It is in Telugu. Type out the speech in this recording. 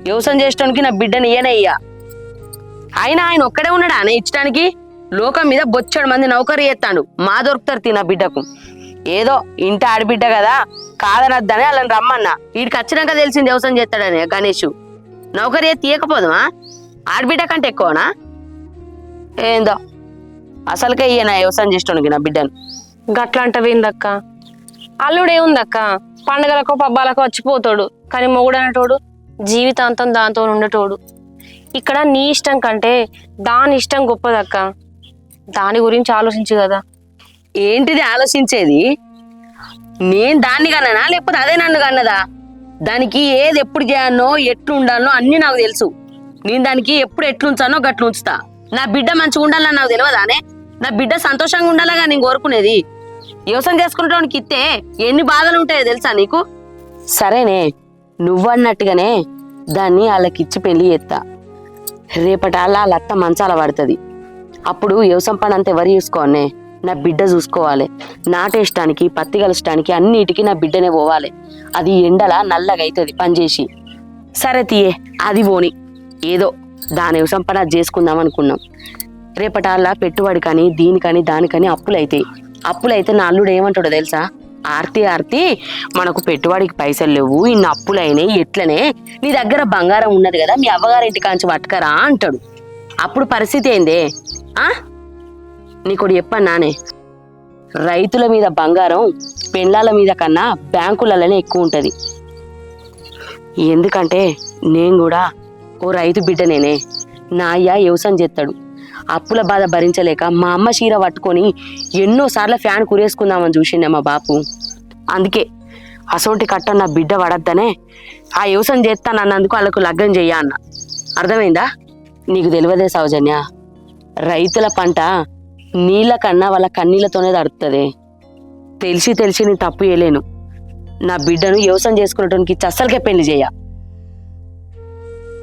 వ్యవసాయం చేసడానికి నా బిడ్డని ఇయ్యనే ఇయ్య. అయినా ఆయన ఒక్కడే ఉన్నాడా అనే ఇచ్చడానికి? లోకం మీద బొచ్చడు మంది నౌకరీ చేస్తాడు, మా దొరుకుతారు నా బిడ్డకు. ఏదో ఇంటి ఆడబిడ్డ కదా కాదనద్దని వాళ్ళని రమ్మన్నా. వీడికి వచ్చినాక తెలిసింది వ్యవసాయం చేస్తాడని గణేష్. నౌకరీ తీయకపోదుమా? ఆడబిడ్డ కంటే ఎక్కువనా? ఏందో అసలుకే ఇయ్యనా వ్యవసాయం చేసడానికి నా బిడ్డను. గట్లంటవేందక్క? అల్లుడేముందక్క, పండుగలకో పబ్బాలకో వచ్చిపోతాడు, కానీ మొగుడనేటోడు జీవితాంతం దాంతో ఉండేటోడు. ఇక్కడ నీ ఇష్టం కంటే దాని ఇష్టం గొప్పదక్క. దాని గురించి ఆలోచించు కదా. ఏంటిది ఆలోచించేది? నేను దాన్ని కన్నానా లేకపోతే అదే నన్ను కన్నదా? దానికి ఏది ఎప్పుడు చేయాలనో ఎట్లు ఉండాలనో అన్ని నాకు తెలుసు. నేను దానికి ఎప్పుడు ఎట్లుంచానో గట్లు ఉంచుతా. నా బిడ్డ మంచిగా ఉండాలని నాకు తెలియదానే? నా బిడ్డ సంతోషంగా ఉండాలగా నేను కోరుకునేది. వ్యవసాయం చేసుకునేటానికి ఇస్తే ఎన్ని బాధలు ఉంటాయో తెలుసా నీకు? సరేనే, నువ్వన్నట్టుగానే దాన్ని వాళ్ళకిచ్చి పెళ్లి చేస్తా. రేపటాళ్ళ వాళ్ళ అత్త మంచాల పడుతుంది. అప్పుడు వ్యవసాయం పని అంతా ఎవరు చూసుకోనే? నా బిడ్డ చూసుకోవాలి. నాటేయడానికి పత్తి కలచడానికి అన్నిటికీ నా బిడ్డనే పోవాలి. అది ఎండల నల్లగా అవుతుంది పనిచేసి. సరే తీయే, అది పోని. ఏదో దాని వ్యవసాయం పని అది చేసుకుందాం అనుకున్నాం. రేపటాళ్ళ పెట్టుబడి కానీ దీనికని దానికని అప్పులైతే నా అల్లుడు ఏమంటాడో తెలుసా? ఆర్తి మనకు పెట్టుబడికి పైసలు లేవు, ఇన్ని అప్పులైనాయి, ఎట్లనే నీ దగ్గర బంగారం ఉన్నది కదా, మీ అవ్వగారింటి కాంచి పట్టుకరా అంటాడు. అప్పుడు పరిస్థితి ఏందే? నీకోటి చెప్పన్నానే, రైతుల మీద బంగారం పెండ్లాల మీద కన్నా బ్యాంకులలోనే ఎక్కువ ఉంటది. ఎందుకంటే నేను కూడా ఓ రైతు బిడ్డనేనే. నా అయ్య వ్యవసాయం చేస్తాడు. అప్పుల బాధ భరించలేక మా అమ్మ చీర పట్టుకొని ఎన్నోసార్లు ఫ్యాన్ కురేసుకుందామని చూసిండే మా బాపు. అందుకే అసోంటి కట్ట నా బిడ్డ పడద్దనే ఆ వ్యవసాయం చేస్తానన్నందుకు వాళ్ళకు లగ్గం చెయ్య అన్న. అర్థమైందా? నీకు తెలియదే సౌజన్య, రైతుల పంట నీళ్ళ కన్నా వాళ్ళ కన్నీళ్లతోనే తడుతుంది. తెలిసి నీ తప్పు చేయలేను. నా బిడ్డను వ్యవసాయం చేసుకునేటానికి అస్సలకే పెళ్లి చేయ.